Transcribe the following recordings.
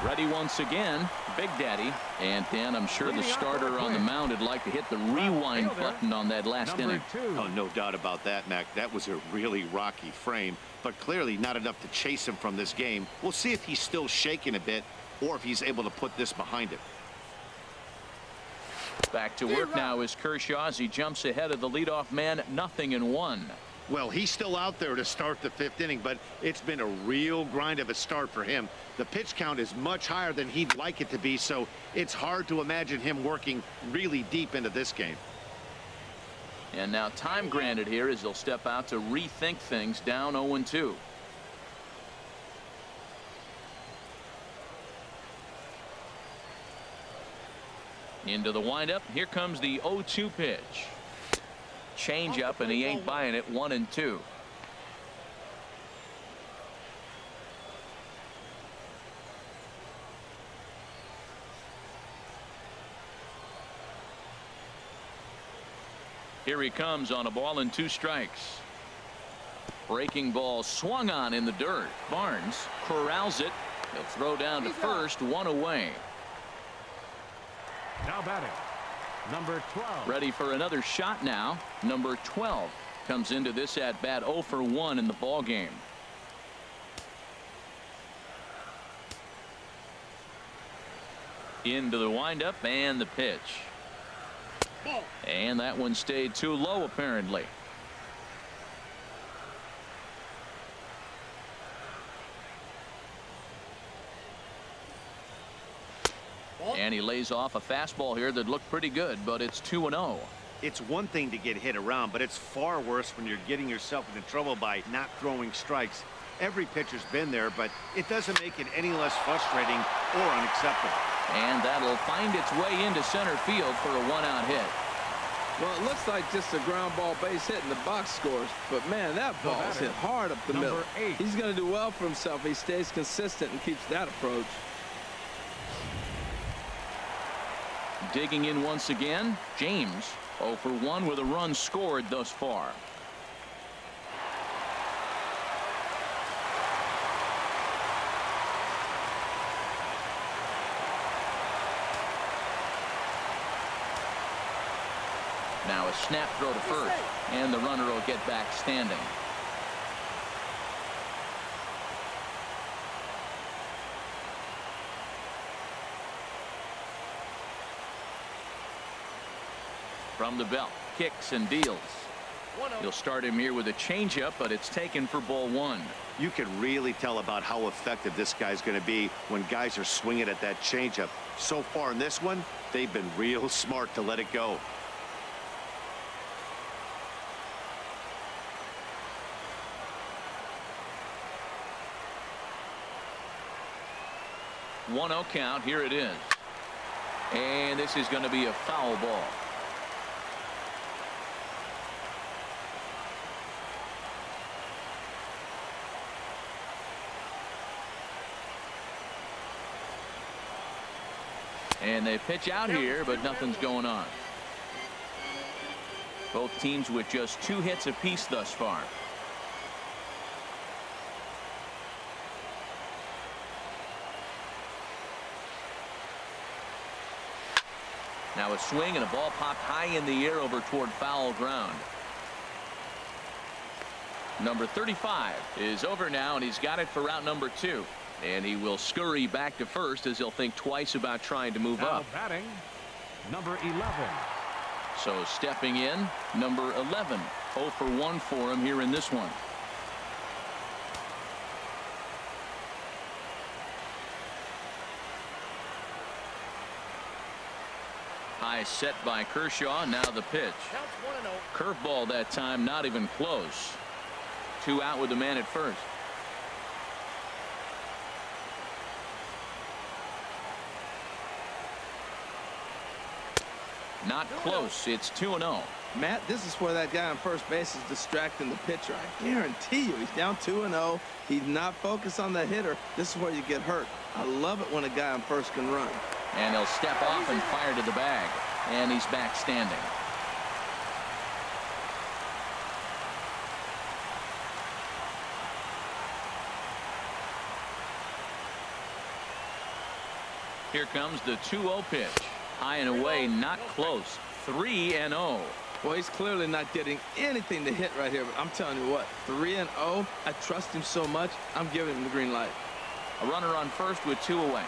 Ready once again, Big Daddy. And Dan, I'm sure the starter on the mound would like to hit the rewind button on that last inning. Oh, no doubt about that, Mac. That was a really rocky frame, but clearly not enough to chase him from this game. We'll see if he's still shaking a bit or if he's able to put this behind him. Back to work now is Kershaw as he jumps ahead of the leadoff man, 0-1. Well, he's still out there to start the 5th inning, but it's been a real grind of a start for him. The pitch count is much higher than he'd like it to be, so it's hard to imagine him working really deep into this game. And now time granted here as he'll step out to rethink things, down 0-2. Into the windup. Here comes the 0-2 pitch. Change up, and he ain't buying it. 1-2. Here he comes on a ball and 2 strikes. Breaking ball swung on in the dirt. Barnes corrals it. He'll throw down to first, 1 away. Now batting, number 12. Ready for another shot now. Number 12 comes into this at bat 0 for 1 in the ball game. Into the windup and the pitch. And that one stayed too low apparently. And he lays off a fastball here that looked pretty good, but it's 2-0. It's one thing to get hit around, but it's far worse when you're getting yourself into trouble by not throwing strikes. Every pitcher's been there, but it doesn't make it any less frustrating or unacceptable. And that'll find its way into center field for a 1-out hit. Well, it looks like just a ground ball base hit in the box scores, but man, that ball is hit hard up the middle. He's going to do well for himself if he stays consistent and keeps that approach. Digging in once again, James 0 for 1 with a run scored thus far. Now a snap throw to first, and the runner will get back standing. From the belt, kicks and deals. He'll start him here with a changeup, but it's taken for ball 1. You can really tell about how effective this guy's going to be when guys are swinging at that changeup. So far in this one, they've been real smart to let it go. One 0 count. Here it is. And this is going to be a foul ball. And they pitch out here, but nothing's going on. Both teams with just 2 hits apiece thus far. Now a swing and a ball popped high in the air over toward foul ground. Number 35 is over now, and he's got it for route number 2. And he will scurry back to first as he'll think twice about trying to move up. Batting, number 11. So stepping in, number 11. 0 for 1 for him here in this one. High set by Kershaw. Now the pitch. Curveball that time, not even close. 2 out with the man at first. Not close. It's 2-0. Matt, this is where that guy on first base is distracting the pitcher. I guarantee you he's down 2-0. He's not focused on the hitter. This is where you get hurt. I love it when a guy on first can run. And he'll step off and fire to the bag. And he's back standing. Here comes the 2-0 pitch. High and away, not close. 3-0. Well, he's clearly not getting anything to hit right here, but I'm telling you what, 3-0, I trust him so much, I'm giving him the green light. A runner on first with 2 away.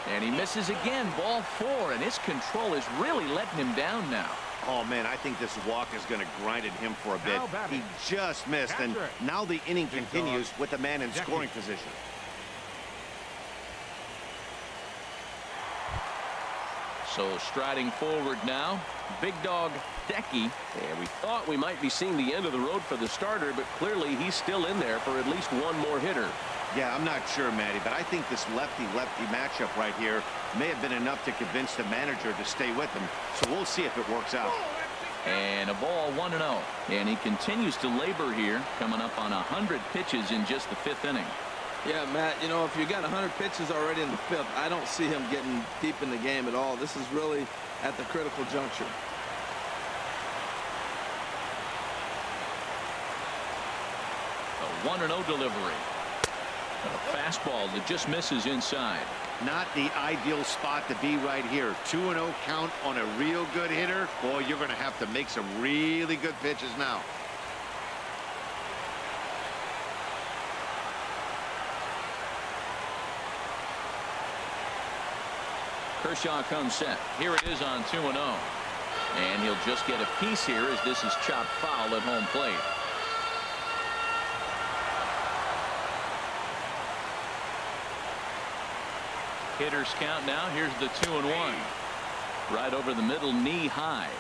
And he misses again. Ball 4, and his control is really letting him down now. Oh, man, I think this walk is going to grind at him for a bit. Now batting. He just missed, and Catcher. now the inning Big continues dog. with the man in Jackie. scoring position. So striding forward now, big dog Decky. And we thought we might be seeing the end of the road for the starter, but clearly he's still in there for at least one more hitter. Yeah, I'm not sure, Matty, but I think this lefty-lefty matchup right here may have been enough to convince the manager to stay with him. So we'll see if it works out. And a ball 1-0. And he continues to labor here, coming up on 100 pitches in just the 5th inning. Yeah, Matt, you know, if you got 100 pitches already in the 5th, I don't see him getting deep in the game at all. This is really at the critical juncture. A 1-0 delivery. A fastball that just misses inside. Not the ideal spot to be right here. 2-0 count on a real good hitter. Boy, you're going to have to make some really good pitches now. Kershaw comes set. Here it is on 2-0. And he'll just get a piece here as this is chopped foul at home plate. Hitters count now. Here's the 2-1. Right over the middle, knee high.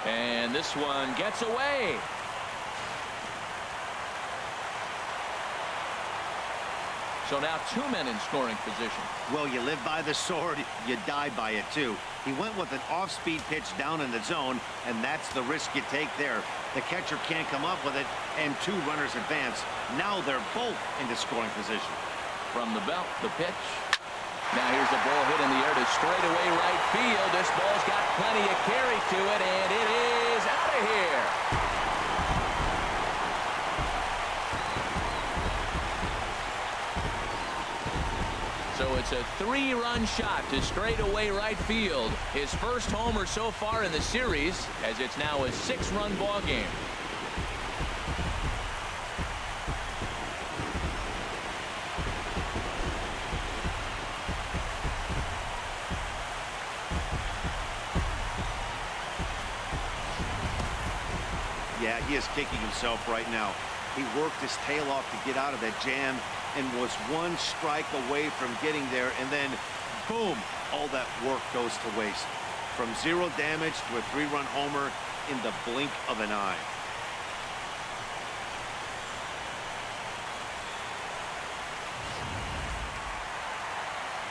And this one gets away. So now 2 men in scoring position. Well, you live by the sword, you die by it too. He went with an off-speed pitch down in the zone, and that's the risk you take there. The catcher can't come up with it, and 2 runners advance. Now they're both into scoring position. From the belt, the pitch. Now here's the ball hit in the air to straightaway right field. This ball's got plenty of carry to it, and it is out of here. So it's a 3-run shot to straightaway right field. His first homer so far in the series, as it's now a 6-run ball game. Yeah, he is kicking himself right now. He worked his tail off to get out of that jam and was 1 strike away from getting there, and then boom, all that work goes to waste. From 0 damage to a 3-run homer in the blink of an eye.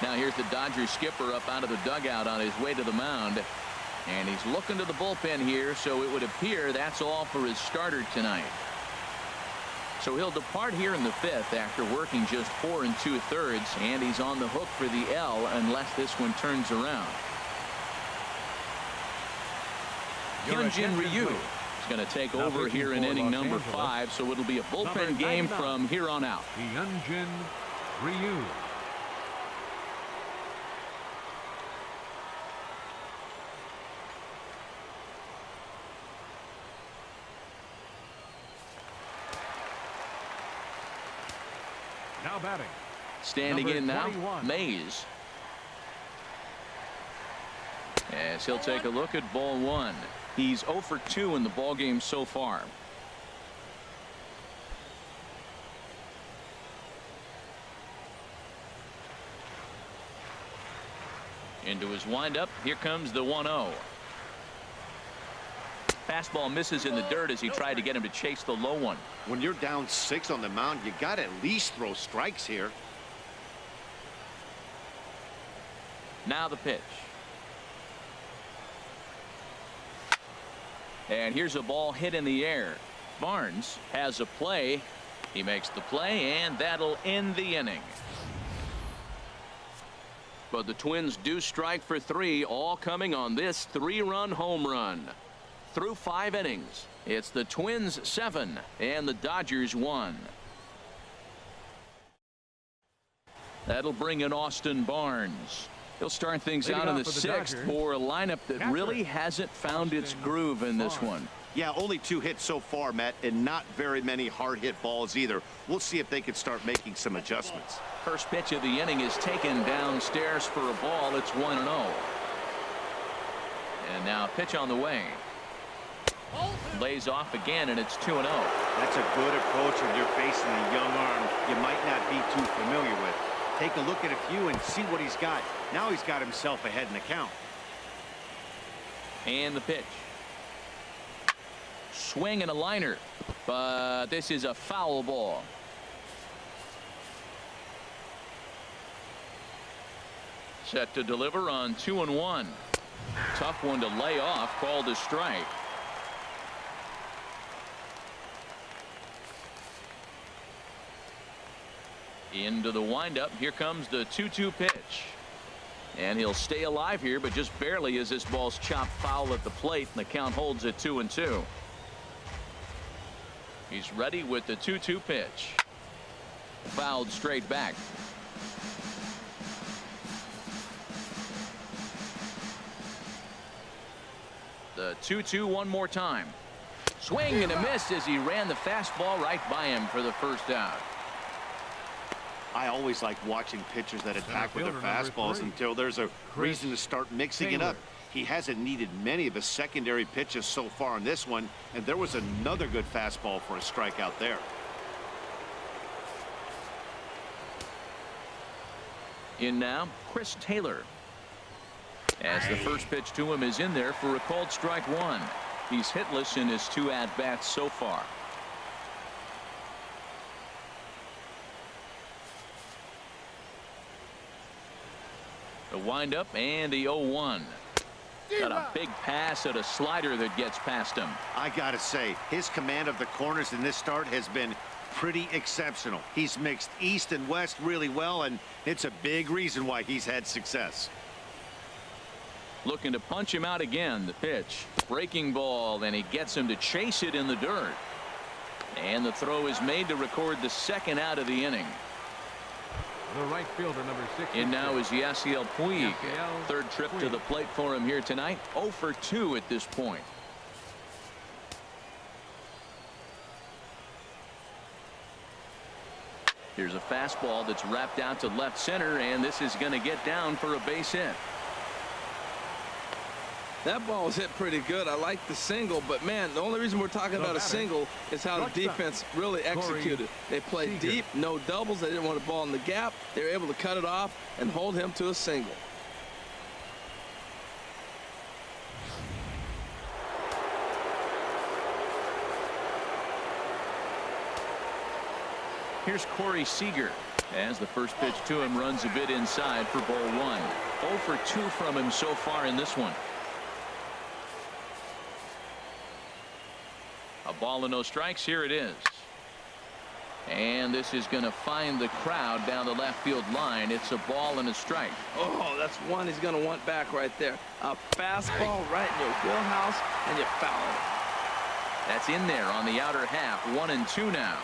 Now here's the Dodgers skipper up out of the dugout on his way to the mound. And he's looking to the bullpen here, so it would appear that's all for his starter tonight. So he'll depart here in the 5th after working just 4 2/3, and he's on the hook for the L unless this one turns around. Hyunjin Ryu is going to take over here in inning number 5, so it'll be a bullpen game from here on out. Hyunjin Ryu. Now batting. Standing Number in now, 21. Mays. As he'll take a look at ball 1. He's 0 for 2 in the ball game so far. Into his windup. Here comes the 1-0. Fastball misses in the dirt as he tried to get him to chase the low one. When you're down 6 on the mound, you got to at least throw strikes here. Now the pitch. And here's a ball hit in the air. Barnes has a play, He makes the play, and that'll end the inning. But the Twins do strike for 3, all coming on this 3-run home run. Through 5 innings, it's the Twins 7 and the Dodgers 1. That'll bring in Austin Barnes. He'll start things out in the 6th for a lineup that really hasn't found its groove in this one. Yeah, only 2 hits so far, Matt, and not very many hard hit balls either. We'll see if they can start making some adjustments. First pitch of the inning is taken downstairs for a ball. It's 1-0. And now pitch on the way. Lays off again, and it's 2-0. That's a good approach when you're facing a young arm you might not be too familiar with. Take a look at a few and see what he's got. Now he's got himself ahead in the count. And the pitch. Swing and a liner, but this is a foul ball. Set to deliver on 2-1. Tough one to lay off, called a strike. Into the windup. Here comes the 2-2 pitch. And he'll stay alive here, but just barely as this ball's chopped foul at the plate, and the count holds at 2-2. He's ready with the 2-2 pitch. Fouled straight back. The 2-2 one more time. Swing and a miss as he ran the fastball right by him for the first out. I always like watching pitchers that attack with their fastballs until there's a reason to start mixing it up. He hasn't needed many of his secondary pitches so far in this one, and there was another good fastball for a strikeout there. In now, Chris Taylor. As the first pitch to him is in there for a called strike 1. He's hitless in his 2 at-bats so far. The windup and the 0-1. Got a big pass at a slider that gets past him. I gotta say, his command of the corners in this start has been pretty exceptional. He's mixed east and west really well, and it's a big reason why he's had success. Looking to punch him out again. The pitch. Breaking ball, and he gets him to chase it in the dirt. And the throw is made to record the 2nd out of the inning. The right fielder, number 6. In now is Yasiel Puig. 3rd trip to the plate for him here tonight. 0 for 2 at this point. Here's a fastball that's wrapped out to left center, and this is going to get down for a base hit. That ball was hit pretty good. I like the single, but man, the only reason we're talking about a single is how the defense really executed. They played deep, no doubles. They didn't want a ball in the gap. They were able to cut it off and hold him to a single. Here's Corey Seager. As the first pitch to him runs a bit inside for ball 1. 0 for 2 from him so far in this one. A ball and no strikes. Here it is. And this is going to find the crowd down the left field line. It's a ball and a strike. Oh, that's one he's going to want back right there. A fastball right in your wheelhouse, and you foul it. That's in there on the outer half. 1-2 now.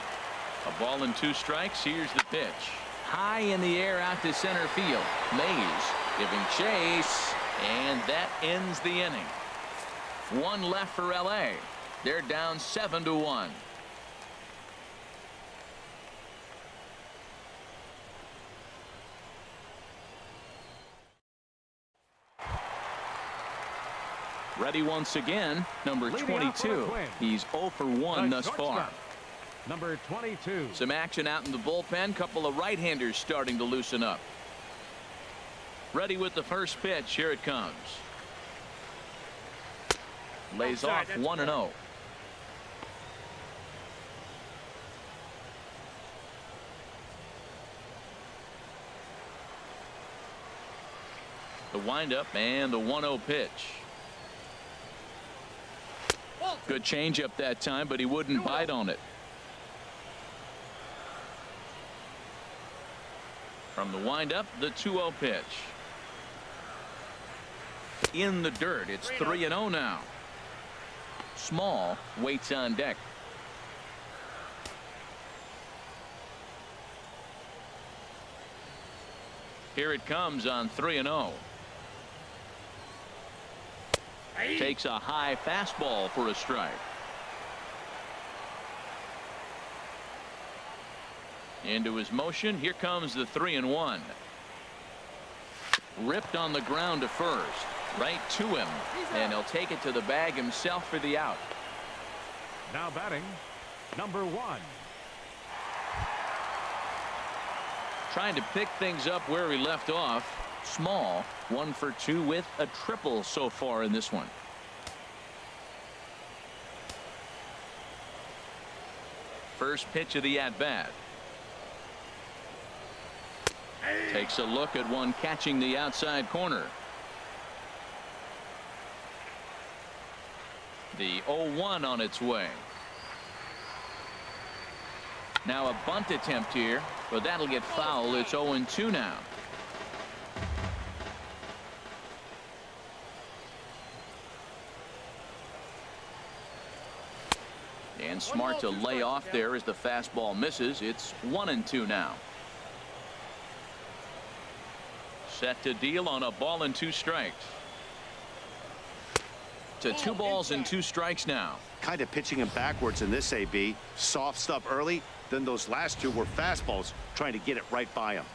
A ball and 2 strikes. Here's the pitch. High in the air out to center field. Mays giving chase, and that ends the inning. 1 left for LA. They're down 7-1. Ready once again, number 22. He's 0 for 1 thus far. Number 22. Some action out in the bullpen. Couple of right-handers starting to loosen up. Ready with the first pitch. Here it comes. Lays off 1-0. The windup and the 1-0 pitch. Good changeup that time, but he wouldn't bite on it. From the windup, the 2-0 pitch. In the dirt. It's 3-0 now. Small waits on deck. Here it comes on 3-0. Takes a high fastball for a strike. Into his motion. Here comes the 3-1. Ripped on the ground to first. Right to him. And he'll take it to the bag himself for the out. Now batting, number 1. Trying to pick things up where he left off. Small, 1 for 2 with a triple so far in this one. First pitch of the at-bat. Takes a look at one catching the outside corner. The 0-1 on its way. Now a bunt attempt here, but that'll get foul. It's 0-2 now. And smart to lay off there as the fastball misses. It's 1-2 now. Set to deal on a ball and 2 strikes. To 2 balls and 2 strikes now. Kind of pitching him backwards in this AB. Soft stuff early, then those last 2 were fastballs, trying to get it right by him.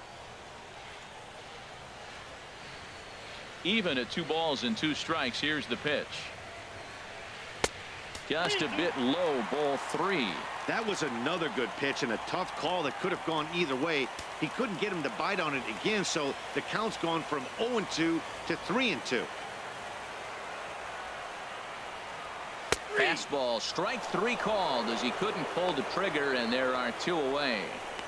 Even at 2 balls and 2 strikes. Here's the pitch. Just a bit low, ball 3. That was another good pitch and a tough call that could have gone either way. He couldn't get him to bite on it again, so the count's gone from 0-2 to 3-2. Fastball, strike 3 called as he couldn't pull the trigger, and there are 2 away.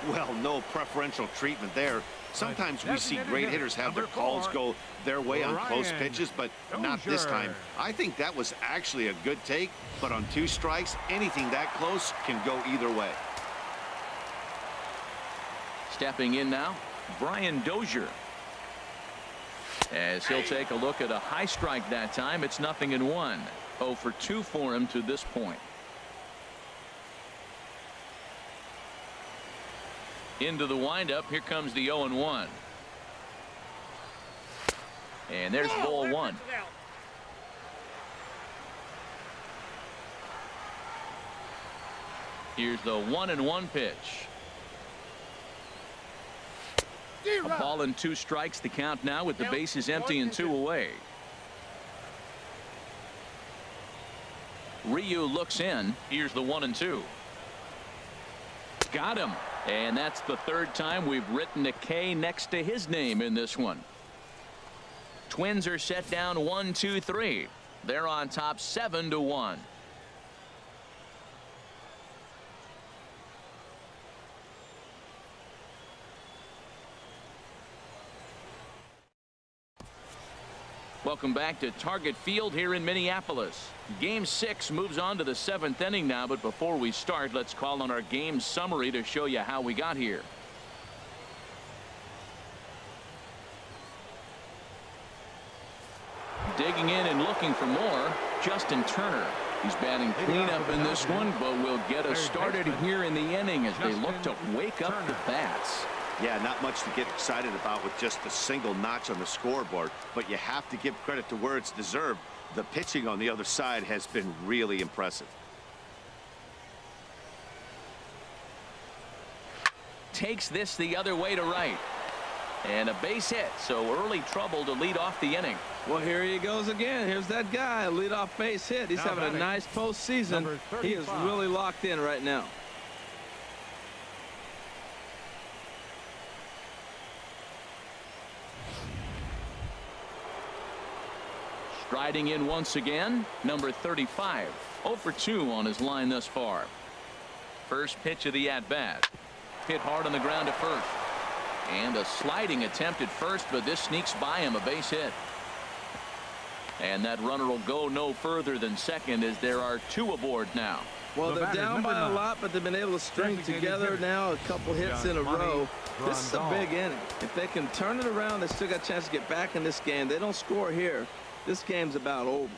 Well, no preferential treatment there. Sometimes we see great hitters have their calls go their way on close pitches, but not this time. I think that was actually a good take, but on 2 strikes, anything that close can go either way. Stepping in now, Brian Dozier. As he'll take a look at a high strike that time. It's 0-1. 0 for 2 for him to this point. Into the windup. Here comes the 0-1. And there's ball 1. Here's the 1-1 pitch. A ball and 2 strikes, the count now with the bases empty and 2 away. Ryu looks in. Here's the 1-2. Got him. And that's the 3rd time we've written a K next to his name in this one. Twins are set down 1-2-3. They're on top 7-1. Welcome back to Target Field here in Minneapolis. Game 6 moves on to the 7th inning now, but before we start, let's call on our game summary to show you how we got here. Digging in and looking for more, Justin Turner. He's batting cleanup in this one, but will get us started here in the inning as they look to wake up the bats. Yeah, not much to get excited about with just a single notch on the scoreboard, but you have to give credit to where it's deserved. The pitching on the other side has been really impressive. Takes this the other way to right. And a base hit, so early trouble to lead off the inning. Well, here he goes again. Here's that guy, a leadoff base hit. He's having a nice postseason. He is really locked in right now. Striding in once again, number 35. 0 for 2 on his line thus far. First pitch of the at-bat. Hit hard on the ground to first. And a sliding attempt at first, but this sneaks by him, a base hit. And that runner will go no further than second as there are 2 aboard now. Well, The they're batter, down number by a 9. lot, but they've been able to string Designated together hitter. now a couple hits in a row. This is a Grandal. big inning. If they can turn it around, they still got a chance to get back in this game. They don't score here. This game's about over.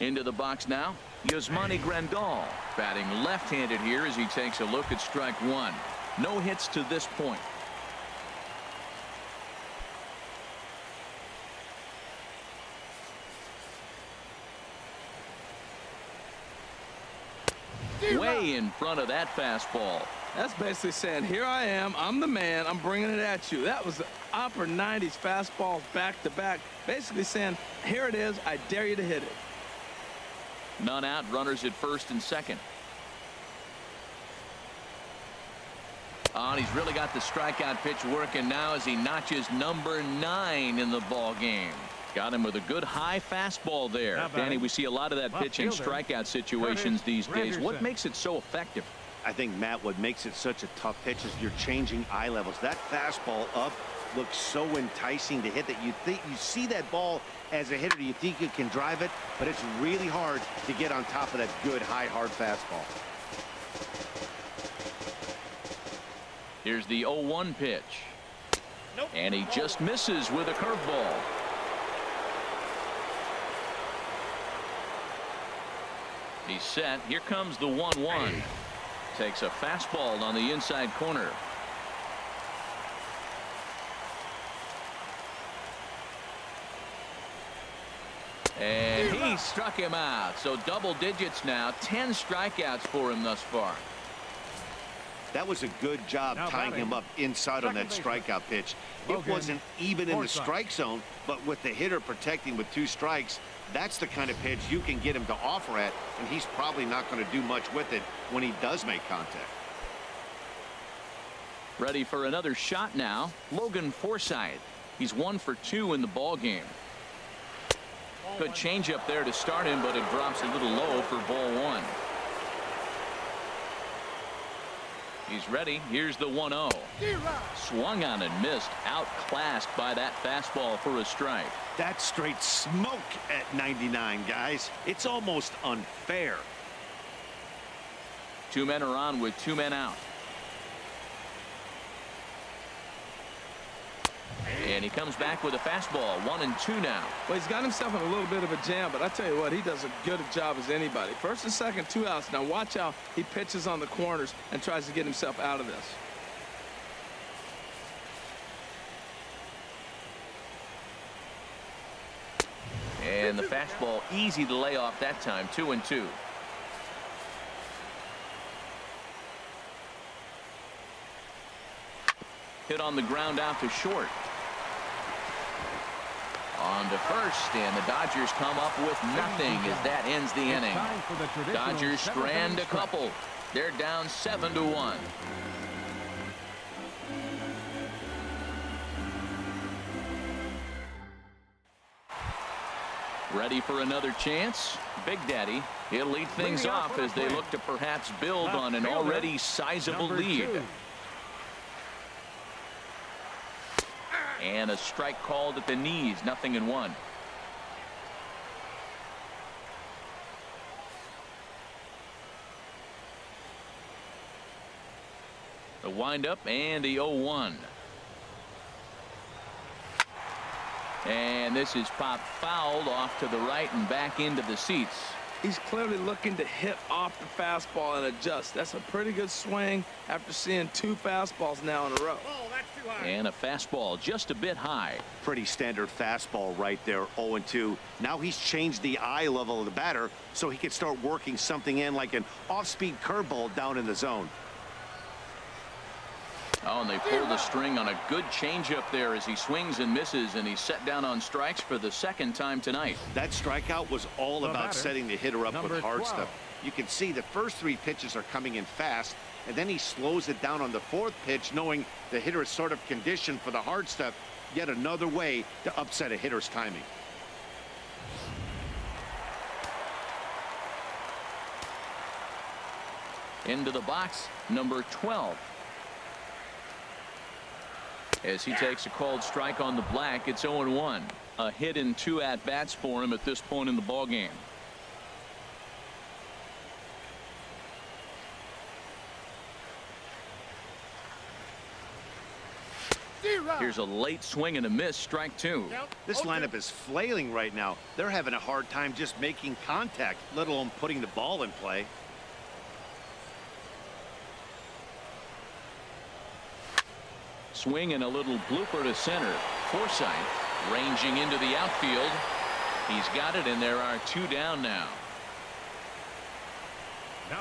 Into the box now, Yasmani Grandal, batting left-handed here as he takes a look at strike 1. No hits to this point. Way in front of that fastball. That's basically saying, here I am, I'm the man, I'm bringing it at you. That was the upper 90s fastballs back to back. Basically saying, here it is, I dare you to hit it. None out, runners at first and second. And he's really got the strikeout pitch working now as he notches number 9 in the ball game. Got him with a good high fastball there. Now Danny, batting, we see a lot of that left pitch in fielder, strikeout situations these days. What Granderson. makes it so effective? I think, Matt, what makes it such a tough pitch is you're changing eye levels. That fastball up looks so enticing to hit that you think you see that ball as a hitter, you think you can drive it, but it's really hard to get on top of that good high hard fastball. Here's the 0-1 pitch. And he just misses with a curveball. He's set. Here comes the 1-1. Takes a fastball on the inside corner. And he struck him out. So double digits now. 10 strikeouts for him thus far. That was a good job Now tying batting, him up inside on that second baseman, strikeout pitch. It Logan wasn't even in the Forsythe. strike zone, but with the hitter protecting with 2 strikes, that's the kind of pitch you can get him to offer at, and he's probably not going to do much with it when he does make contact. Ready for another shot now. Logan Forsythe. He's 1 for 2 in the ball game. Good changeup there to start him, but it drops a little low for ball 1. He's ready. Here's the 1-0. Swung on and missed. Outclassed by that fastball for a strike. That's straight smoke at 99, guys. It's almost unfair. 2 men are on with 2 men out. And he comes back with a fastball. 1-2 now. Well, he's got himself in a little bit of a jam, but I tell you what, he does a good job as anybody. First and second, 2 outs. Now watch how he pitches on the corners and tries to get himself out of this. And the fastball easy to lay off that time. 2-2. Hit on the ground out to short. On to first, and the Dodgers come up with nothing as that ends the inning. Time for the traditional Dodgers strand a seventh-inning couple. They're down 7-1. Ready for another chance? Big Daddy. He'll lead things Bring it up off for as the they plate. look to perhaps build Left on an fielder, already sizable number lead. 2. And a strike called at the knees. 0-1. The windup and the 0-1. And this is popped fouled off to the right and back into the seats. He's clearly looking to hit off the fastball and adjust. That's a pretty good swing after seeing 2 fastballs now in a row. And a fastball just a bit high. Pretty standard fastball right there, 0-2. Now he's changed the eye level of the batter so he can start working something in like an off-speed curveball down in the zone. Oh, and they pulled the string on a good changeup there as he swings and misses, and he's set down on strikes for the 2nd time tonight. That strikeout was all The about batter, setting the hitter up number with hard 12. stuff. You can see the first 3 pitches are coming in fast, and then he slows it down on the fourth pitch, knowing the hitter is sort of conditioned for the hard stuff. Yet another way to upset a hitter's timing. Into the box, number 12. As he takes a called strike on the black, it's 0-1. A hit in 2 at-bats for him at this point in the ballgame. Here's a late swing and a miss, strike 2. This lineup is flailing right now. They're having a hard time just making contact, let alone putting the ball in play. Swing and a little blooper to center. Forsythe ranging into the outfield. He's got it, and there are 2 down now.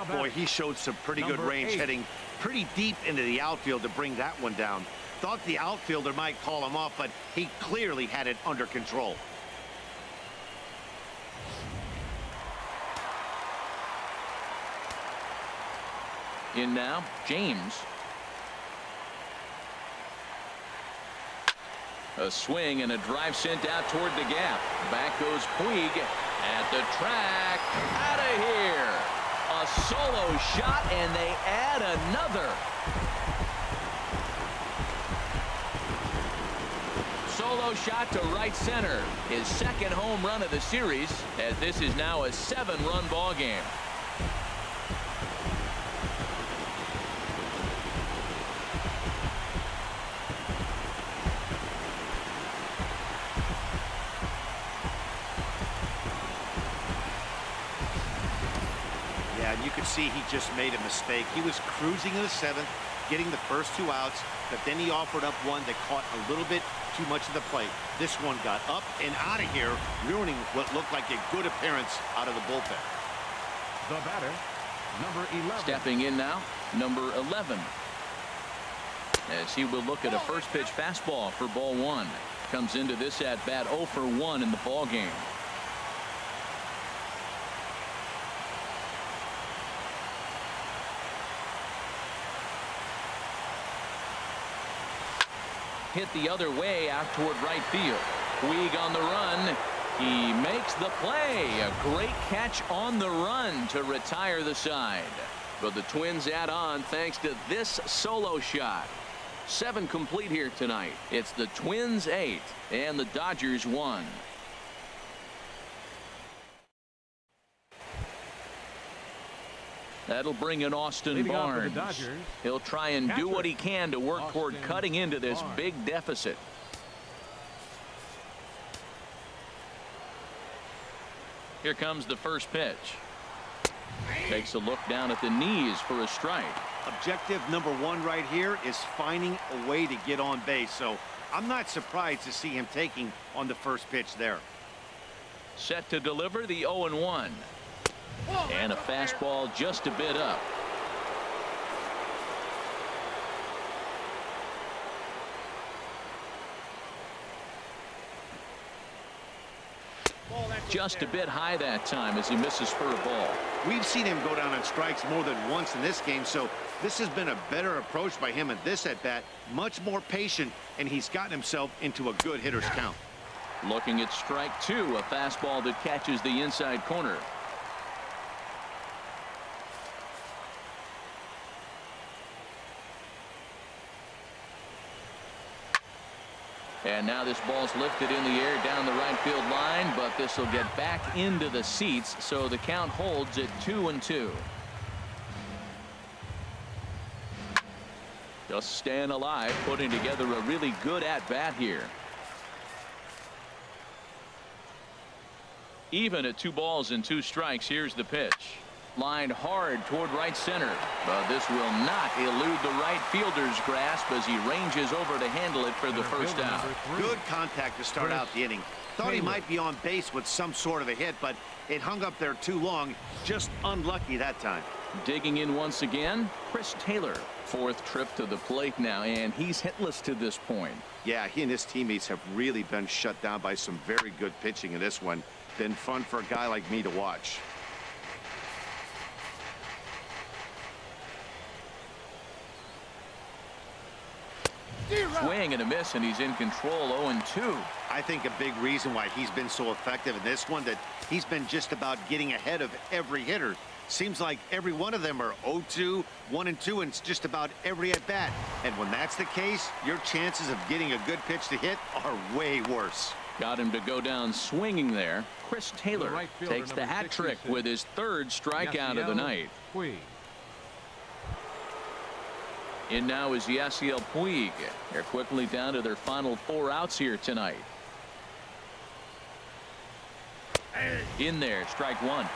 Boy, he showed some pretty good range, heading pretty deep into the outfield to bring that one down. Thought the outfielder might call him off, but he clearly had it under control. In now, James. A swing and a drive sent out toward the gap. Back goes Puig at the track. Out of here. A solo shot, and they add another. Solo shot to right center. His second home run of the series, as this is now a 7-run ball game. You could see he just made a mistake. He was cruising in the 7th, getting the first 2 outs, but then he offered up one that caught a little bit too much of the plate. This one got up and out of here, ruining what looked like a good appearance out of the bullpen. The batter, number 11. Stepping in now, number 11. As he will look at a first pitch fastball for ball 1. Comes into this at bat 0 for 1 in the ball game. Hit the other way out toward right field. Puig on the run. He makes the play. A great catch on the run to retire the side. But the Twins add on thanks to this solo shot. 7 complete here tonight. It's the Twins 8 and the Dodgers 1. That'll bring in Austin Barnes. He'll try and do what he can to work toward cutting into this big deficit. Here comes the first pitch. Takes a look down at the knees for a strike. Objective number 1 right here is finding a way to get on base. So I'm not surprised to see him taking on the first pitch there. Set to deliver the 0-1. And a fastball just a bit up. Just a bit high that time as he misses for a ball. We've seen him go down on strikes more than once in this game, so this has been a better approach by him at this at-bat. Much more patient, and he's gotten himself into a good hitter's count. Looking at strike 2, a fastball that catches the inside corner. And now this ball's lifted in the air down the right field line, but this will get back into the seats, so the count holds at 2-2. Just staying alive, putting together a really good at-bat here. Even at 2 balls and 2 strikes, here's the pitch. Lined hard toward right center, but this will not elude the right fielder's grasp as he ranges over to handle it for the first out. Good contact to start out the inning. Thought he might be on base with some sort of a hit, but it hung up there too long. Just unlucky that time. Digging in once again, Chris Taylor. 4th trip to the plate now, and he's hitless to this point. Yeah, he and his teammates have really been shut down by some very good pitching in this one. Been fun for a guy like me to watch. Swing and a miss, and he's in control. 0-2. I think a big reason why he's been so effective in this one, that he's been just about getting ahead of every hitter. Seems like every one of them are 0-2, 1-2, and it's just about every at bat. And when that's the case, your chances of getting a good pitch to hit are way worse. Got him to go down swinging there. Chris Taylor right fielder, takes the number hat trick 66. with his third strikeout of the Yasiel night. Puig. In now is Yasiel Puig. They're quickly down to their final 4 outs here tonight. In there, strike 1.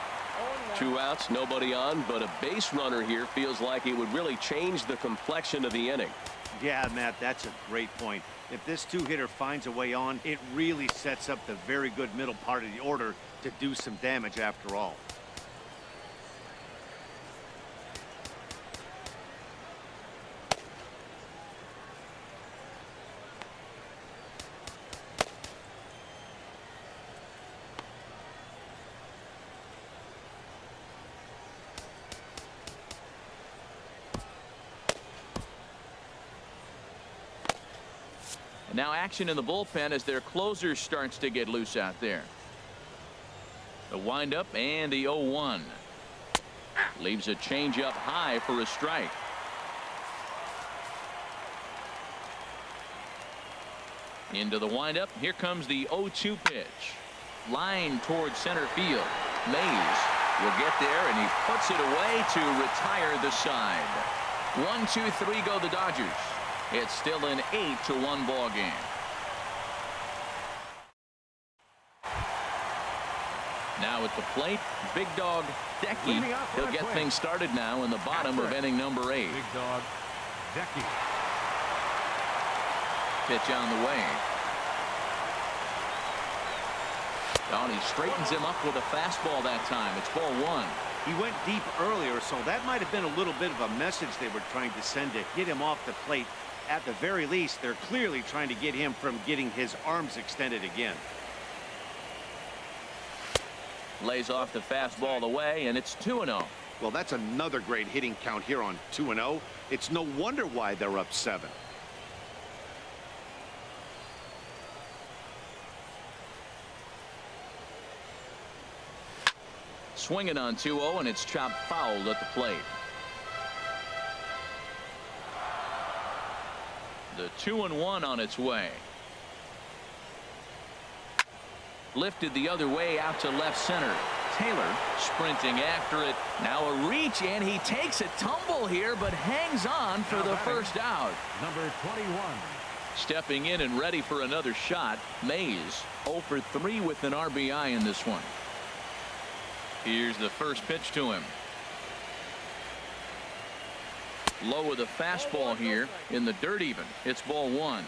2 outs, nobody on, but a base runner here feels like it would really change the complexion of the inning. Yeah, Matt, that's a great point. If this two-hitter finds a way on, it really sets up the very good middle part of the order to do some damage after all. And now action in the bullpen as their closer starts to get loose out there. The windup and the 0-1. Leaves a changeup high for a strike. Into the windup. Here comes the 0-2 pitch. Line towards center field. Mays will get there, and he puts it away to retire the side. 1-2-3 go the Dodgers. It's still an 8-1 ball game. Now at the plate, big dog Decky. He'll get things started now in the bottom of inning number 8. Big dog Decky. Pitch on the way. Oh, he straightens him up with a fastball that time. It's ball 1. He went deep earlier, so that might have been a little bit of a message they were trying to send to get him off the plate. At the very least, they're clearly trying to get him from getting his arms extended again. Lays off the fastball away, and it's 2-0. Well, that's another great hitting count here on 2-0. It's no wonder why they're up 7. Swinging on 2-0, and it's chopped foul at the plate. The 2-1 on its way. Lifted the other way out to left center. Taylor sprinting after it. Now a reach, and he takes a tumble here, but hangs on for the first out. Number 21. Stepping in and ready for another shot. Mays 0 for 3 with an RBI in this one. Here's the first pitch to him. Low with a fastball here in the dirt even. It's ball 1.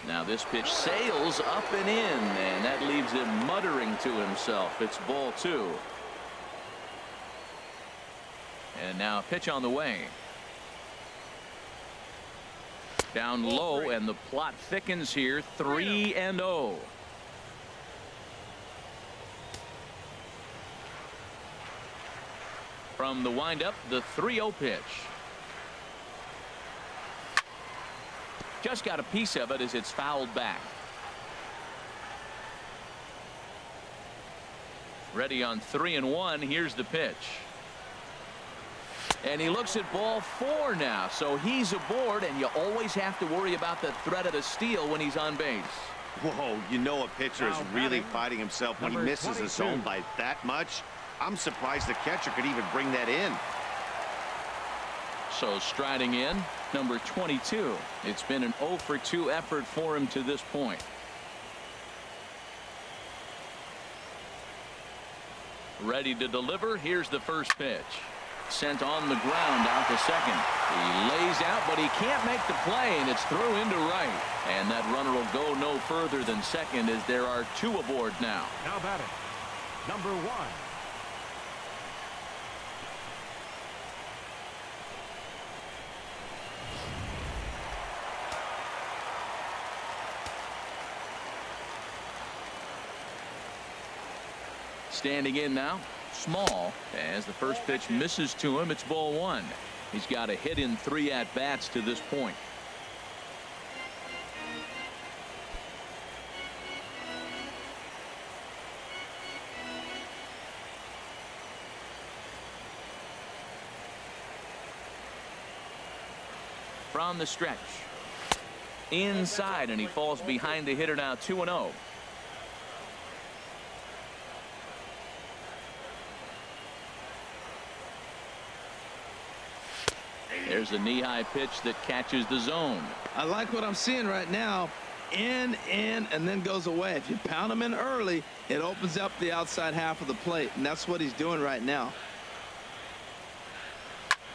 Now this pitch sails up and in, and that leaves him muttering to himself. It's ball 2. And now a pitch on the way. Down low, and the plot thickens here. 3-0. From the windup, the 3-0 pitch. Just got a piece of it as it's fouled back. Ready on 3-1. Here's the pitch. And he looks at ball 4 now, so he's aboard, and you always have to worry about the threat of a steal when he's on base. Whoa, you know a pitcher is really fighting himself when he number misses a 22. zone by that much. I'm surprised the catcher could even bring that in. So striding in, number 22. It's been an 0 for 2 effort for him to this point. Ready to deliver. Here's the first pitch. Sent on the ground out to second. He lays out, but he can't make the play, and it's through into right. And that runner will go no further than second as there are 2 aboard now. Now batting, number 1. Standing in now, Small, as the first pitch misses to him. It's ball one. He's got a hit in 3 at-bats to this point. From the stretch. Inside, and he falls behind the hitter now, 2-0. There's a knee-high pitch that catches the zone. I like what I'm seeing right now. In, and then goes away. If you pound him in early, it opens up the outside half of the plate, and that's what he's doing right now.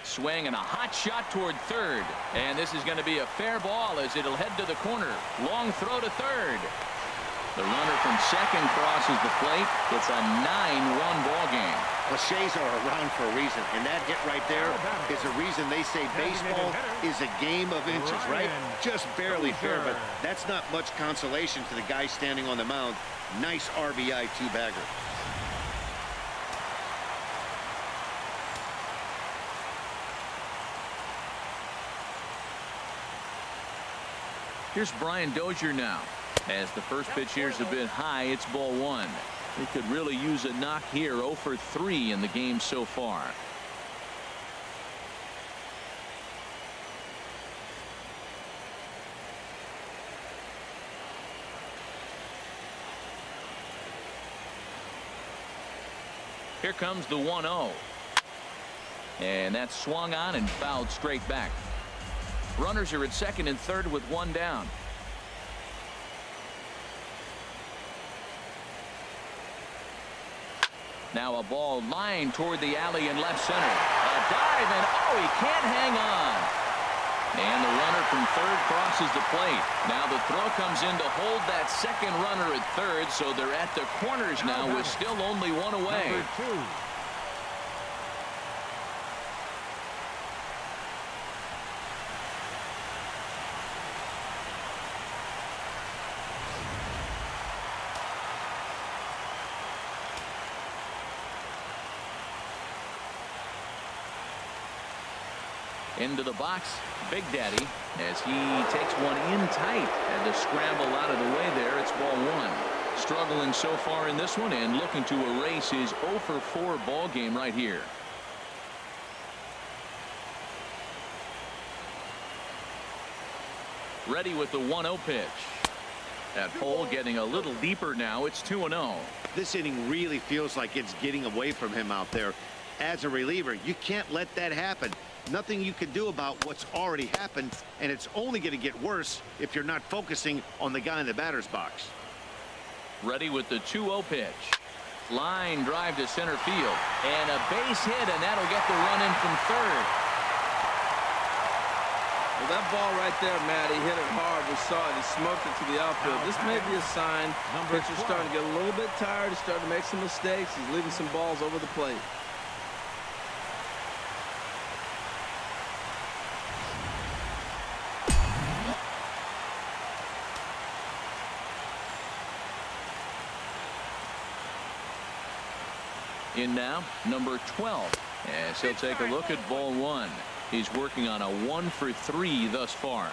Swing and a hot shot toward third. And this is going to be a fair ball as it'll head to the corner. Long throw to third. The runner from second crosses the plate. It's a 9-1 ball game. Cliches are around for a reason, and that hit right there is a reason they say baseball is a game of inches, right? Just barely fair, but that's not much consolation to the guy standing on the mound. Nice RBI two-bagger. Here's Brian Dozier now. As the first pitch here's a bit high, it's ball one. He could really use a knock here. 0 for 3 in the game so far. Here comes the 1-0. And that's swung on and fouled straight back. Runners are at second and third with one down. Now a ball lined toward the alley in left center. A dive, and oh, he can't hang on. And the runner from third crosses the plate. Now the throw comes in to hold that second runner at third, so they're at the corners now with still only one away. Number 2. Into the box, Big Daddy, as he takes one in tight. Had to scramble out of the way there. It's ball one. Struggling so far in this one and looking to erase his 0 for 4 ball game right here. Ready with the 1-0 pitch. That hole getting a little deeper now. It's 2-0. This inning really feels like it's getting away from him out there. As a reliever, you can't let that happen. Nothing you can do about what's already happened, and it's only going to get worse if you're not focusing on the guy in the batter's box. Ready with the 2-0 pitch. Line drive to center field, and a base hit, and that'll get the run in from third. Well, that ball right there, Matt, he hit it hard. We saw it. He smoked it to the outfield. This may be a sign pitcher's starting to get a little bit tired. He's starting to make some mistakes. He's leaving some balls over the plate. In now, number 12, as he'll take a look at ball one. He's working on a 1 for 3 thus far.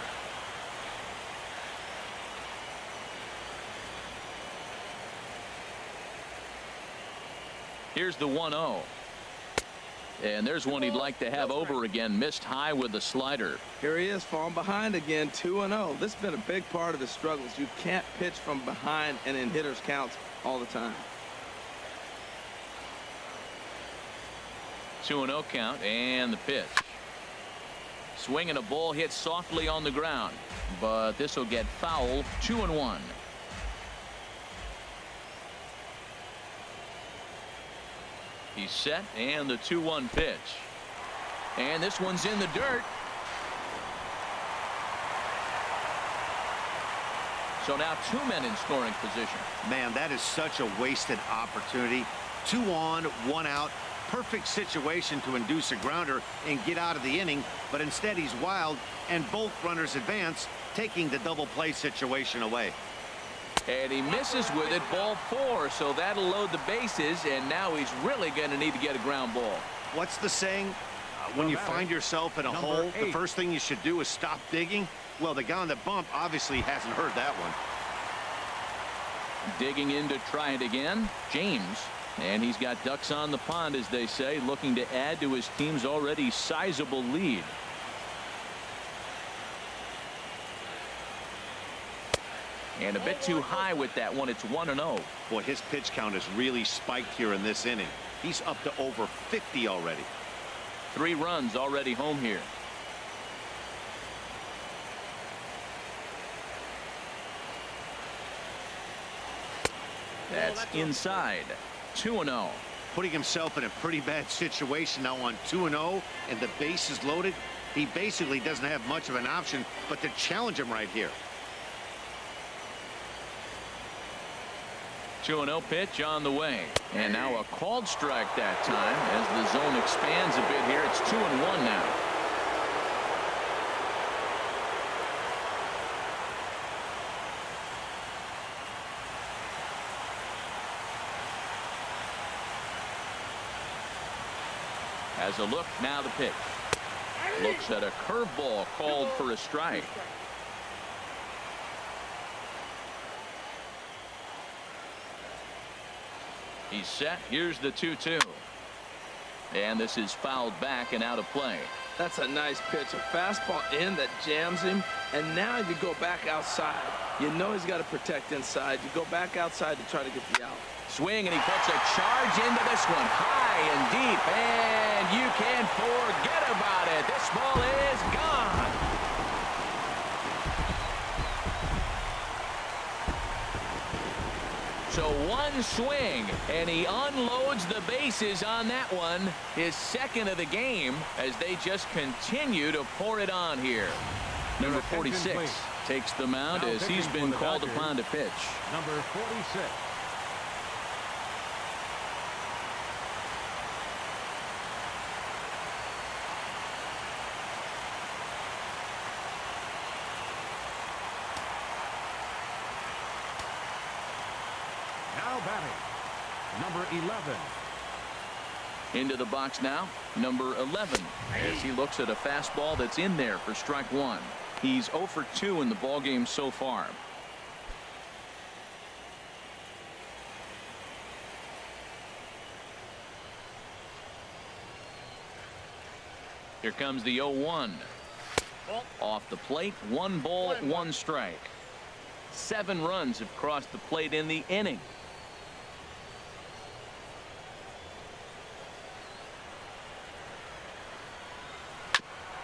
Here's the 1-0. And there's one he'd like to have over again. Missed high with the slider. Here he is, falling behind again, 2-0. This has been a big part of his struggles. You can't pitch from behind and in hitters' counts all the time. 2-0 count, and the pitch. Swing and a ball hit softly on the ground, but this will get foul. 2-1. He's set, and the 2-1 pitch. And this one's in the dirt. So now 2 men in scoring position. Man, that is such a wasted opportunity. 2 on, 1 out. Perfect situation to induce a grounder and get out of the inning, but instead he's wild, and both runners advance, taking the double play situation away. And he misses with it, ball 4, so that'll load the bases, and now he's really going to need to get a ground ball. What's the saying? When you find yourself in a hole, the first thing you should do is stop digging. Well, the guy on the bump obviously hasn't heard that one. Digging in to try it again, James. And he's got ducks on the pond, as they say, looking to add to his team's already sizable lead. And a bit too high with that one. It's 1-0. Boy, his pitch count has really spiked here in this inning. He's up to over 50 already. 3 runs already home here. That's inside. 2-0. Putting himself in a pretty bad situation now on 2-0, and the base is loaded. He basically doesn't have much of an option but to challenge him right here. 2-0 pitch on the way. And now a called strike that time as the zone expands a bit here. It's 2-1 now. As a look, now the pitch. Looks at a curveball called for a strike. He's set. Here's the 2-2. And this is fouled back and out of play. That's a nice pitch. A fastball in that jams him. And now you go back outside. You know he's got to protect inside. You go back outside to try to get the out. Swing, and he puts a charge into this one. High and deep. And you can forget about it. This ball is gone. So one swing, and he unloads the bases on that one. His second of the game as they just continue to pour it on here. Number 46 takes the mound as he's been called upon to pitch. Number 46. Now batting, number 11. Into the box now, number 11, as he looks at a fastball that's in there for strike 1. He's 0 for 2 in the ballgame so far. Here comes the 0-1. Off the plate, 1 ball, 1 strike. 7 runs have crossed the plate in the inning.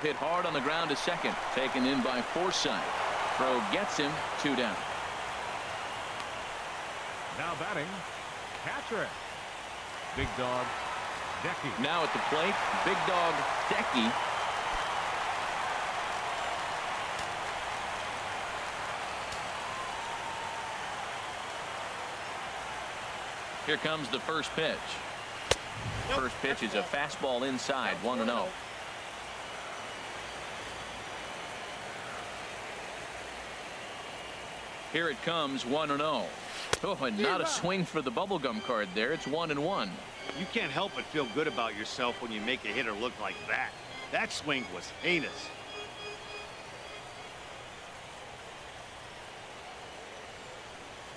Hit hard on the ground to second. Taken in by Forsythe. Throw gets him. 2 down. Now batting, catcher, Big Dog Decky. Now at the plate, Big Dog Decky. Here comes the first pitch. First pitch is a fastball inside, 1-0. Here it comes, 1-0. Oh, and not a swing for the bubblegum card there. It's 1-1. You can't help but feel good about yourself when you make a hitter look like that. That swing was heinous.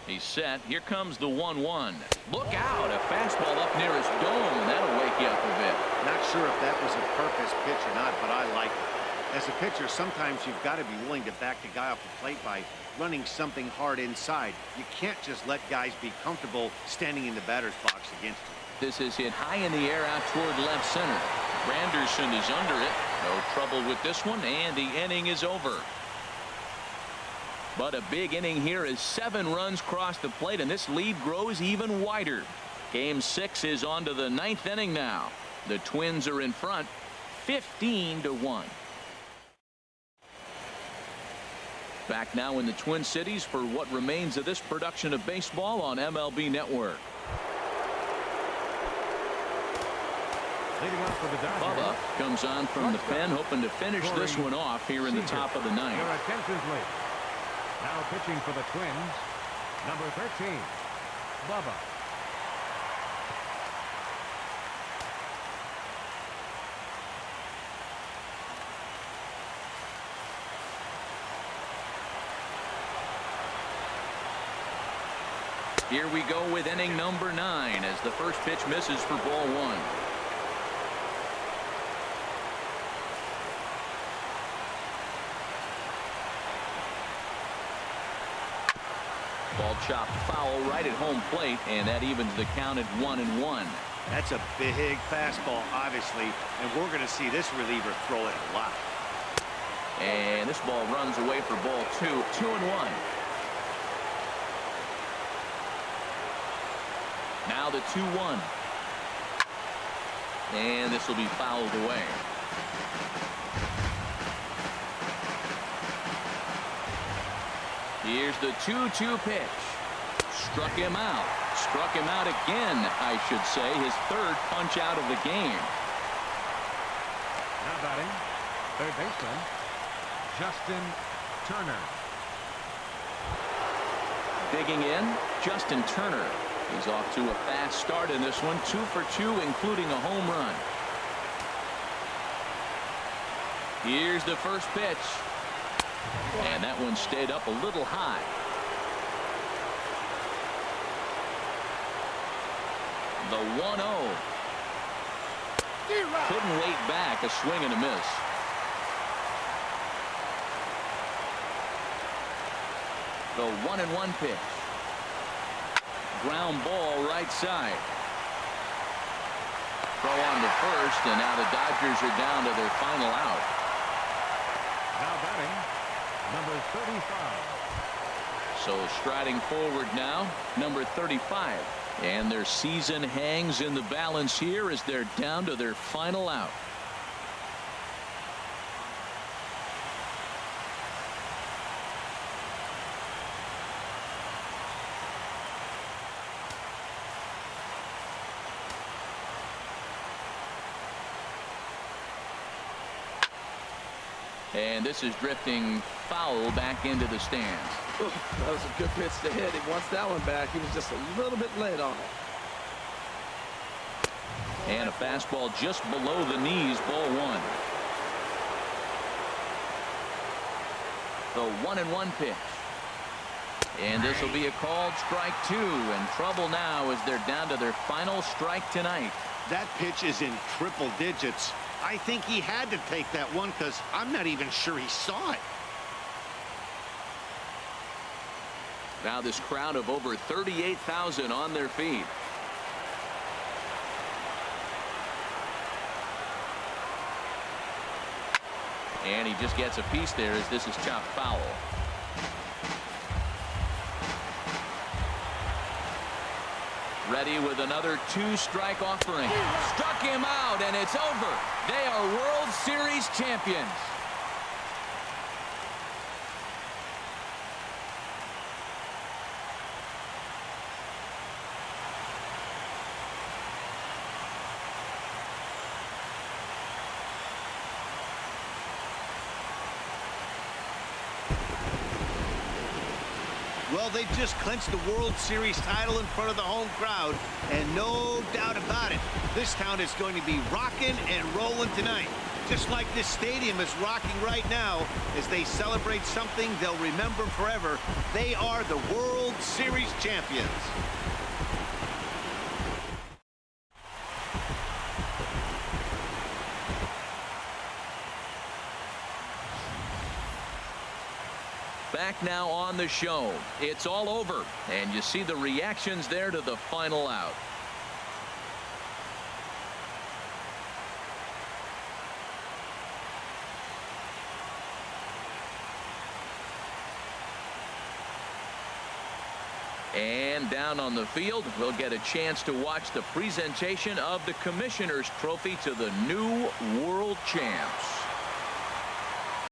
He's set. Here comes the 1-1. Look out. A fastball up near his dome, and that'll wake you up a bit. Not sure if that was a purpose pitch or not, but I like it. As a pitcher, sometimes you've got to be willing to back the guy off the plate by running something hard inside. You can't just let guys be comfortable standing in the batter's box against you. This is hit high in the air out toward left center. Granderson is under it. No trouble with this one, and the inning is over. But a big inning here as 7 runs cross the plate, and this lead grows even wider. Game 6 is on to the 9th inning now. The Twins are in front, 15-1. Back now in the Twin Cities for what remains of this production of baseball on MLB Network. Leading off for the Dodgers, Bubba comes on from the pen, hoping to finish this one off here in the top of the 9th. Your attention, please. Now pitching for the Twins, Number 13, Bubba. Here we go with inning number 9 as the first pitch misses for ball 1. Ball chopped foul right at home plate, and that evens the count at 1-1. That's a big fastball, obviously, and we're going to see this reliever throw it a lot. And this ball runs away for ball 2, 2-1. Now the 2-1. And this will be fouled away. Here's the 2-2 pitch. Struck him out. Struck him out again, I should say. His third punch out of the game. Now batting, third baseman, Justin Turner. Digging in, Justin Turner. He's off to a fast start in this one. 2 for 2, including a home run. Here's the first pitch. And that one stayed up a little high. The 1-0. Couldn't wait back. A swing and a miss. The 1-1 pitch. Ground ball right side. Throw on to first, and now the Dodgers are down to their final out. Now batting, number 35. So striding forward now, number 35. And their season hangs in the balance here as they're down to their final out. And this is drifting foul back into the stands. Ooh, that was a good pitch to hit. He wants that one back. He was just a little bit late on it. And a fastball just below the knees, ball 1. The 1-1 pitch. And this will be a called strike 2, and trouble now as they're down to their final strike tonight. That pitch is in triple digits. I think he had to take that one because I'm not even sure he saw it. Now this crowd of over 38,000 on their feet. And he just gets a piece there as this is chopped foul. Ready with another 2-strike offering. Struck him out, and it's over. They are World Series champions. Well, they just clinched the World Series title in front of the home crowd, and no doubt about it, this town is going to be rocking and rolling tonight. Just like this stadium is rocking right now as they celebrate something they'll remember forever. They are the World Series champions. Back now on the show. It's all over, and you see the reactions there to the final out. And down on the field, we'll get a chance to watch the presentation of the Commissioner's Trophy to the new world champs.